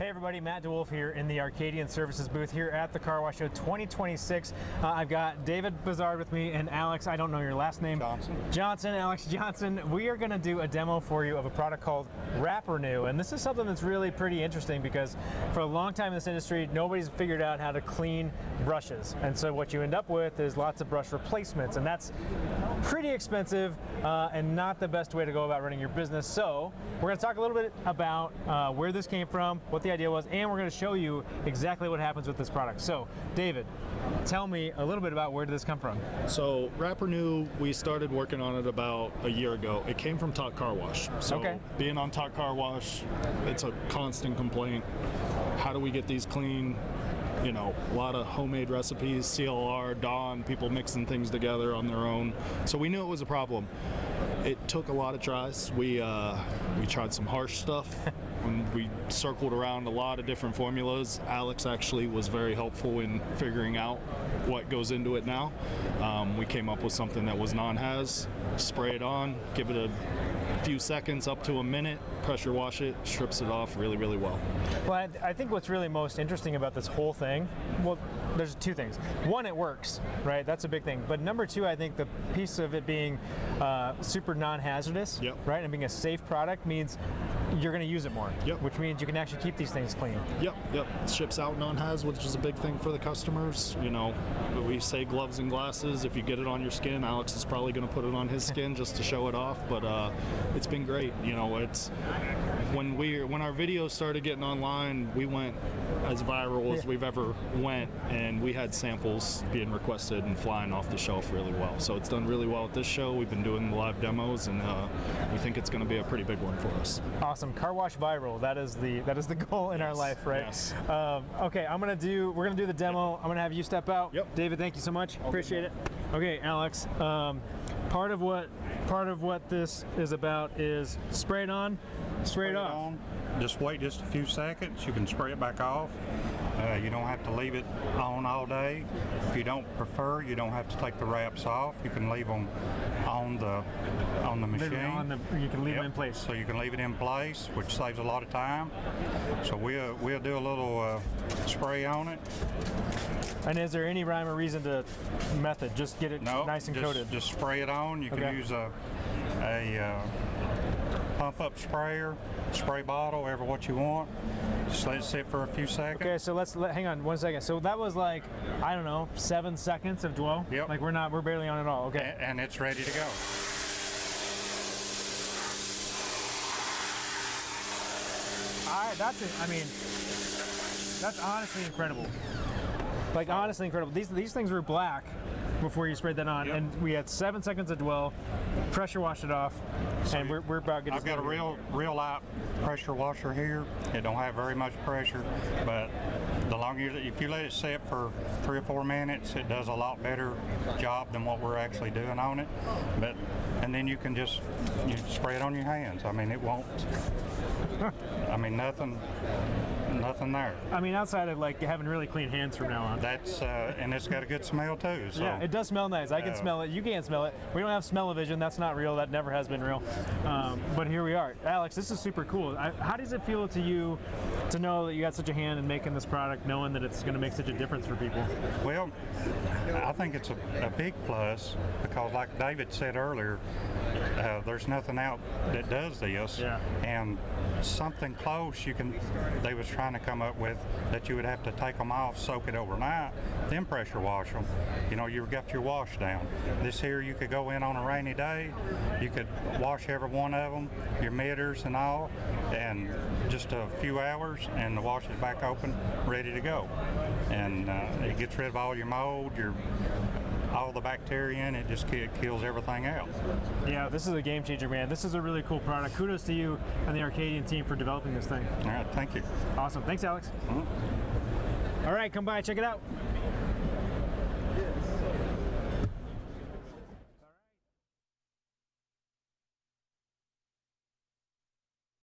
Hey everybody, Matt DeWolf here in the Arcadian Services booth here at the Car Wash Show 2026. I've got David Bizard with me and Alex, I don't know your last name. Johnson, Alex Johnson. We are going to do a demo for you of a product called WrapRenew, and this is something that's really pretty interesting because for a long time in this industry, nobody's figured out how to clean brushes. And so what you end up with is lots of brush replacements, and that's pretty expensive and not the best way to go about running your business. So we're going to talk a little bit about where this came from, what the idea was, and we're going to show you exactly what happens with this product. So, David, tell me a little bit about where did this come from? So, WrapRenew, we started working on it about a year ago. It came from Talk Car Wash. So, being on Talk Car Wash, it's a constant complaint. How do we get these clean? You know, a lot of homemade recipes, CLR, Dawn, people mixing things together on their own. So we knew it was a problem. It took a lot of tries. We tried some harsh stuff. And we circled around a lot of different formulas. Alex actually was very helpful in figuring out what goes into it now. We came up with something that was non-haz. Spray it on, give it a few seconds up to a minute, pressure wash it, strips it off really, really well. Well, I think what's really most interesting about this whole thing, well, there's two things. One, it works, right? That's a big thing. But number two, I think the piece of it being super non-hazardous, right, and being a safe product means you're going to use it more, which means you can actually keep these things clean. It ships out non-haz, which is a big thing for the customers. You know, we say gloves and glasses. If you get it on your skin, Alex is probably going to put it on his skin just to show it off. But it's been great. You know, it's when our videos started getting online, we went as viral as we've ever went, and we had samples being requested and flying off the shelf really well. So it's done really well at this show. We've been doing live demos, and we think it's going to be a pretty big one for us. Awesome. Car Wash Viral. That is the goal in our life, right? Yes. Okay, we're gonna do the demo. I'm gonna have you step out. David, thank you so much. Appreciate it. Okay, Alex. Part of what this is about is spray it on, spray it off. Just wait just a few seconds. You can spray it back off. You don't have to leave it on all day. If you don't prefer, you don't have to take the wraps off. You can leave them on the machine. You can leave them in place. So you can leave it in place, which saves a lot of time. So we'll do a little spray on it. And is there any rhyme or reason to method? Just get it nice and coated. Just spray it on. You can use a pump-up sprayer, spray bottle, whatever what you want. Just let it sit for a few seconds. Okay, so hang on 1 second. So that was like, I don't know, 7 seconds of dwell? Yep. Like we're barely on at all. Okay. And it's ready to go. That's honestly incredible. Like honestly incredible. These things were black before you sprayed that on, and we had 7 seconds of dwell, pressure washed it off, and we're about good. I've got a real light pressure washer here. It don't have very much pressure, but if you let it sit for 3 or 4 minutes, it does a lot better job than what we're actually doing on it. And then you can you spray it on your hands. I mean, it won't. I mean, nothing there. I mean, outside of like having really clean hands from now on. That's and it's got a good smell too. So. Yeah, it does smell nice. I can smell it. You can't smell it. We don't have smell-o-vision. That's not real. That never has been real. But here we are. Alex, this is super cool. How does it feel to you to know that you got such a hand in making this product, knowing that it's going to make such a difference for people? Well, I think it's a big plus because, like David said earlier, there's nothing out that does this, and something close they was trying to come up with that you would have to take them off, soak it overnight, then pressure wash them. You know, you've got your wash down. This here, you could go in on a rainy day, you could wash every one of them, your mitters and all, and just a few hours, and the wash is back open, ready to go. And it gets rid of all your mold, all the bacteria in it, just kills everything else. Yeah, this is a game changer, man. This is a really cool product. Kudos to you and the Arcadian team for developing this thing. All right, thank you. Awesome. Thanks, Alex. All right, come by, check it out.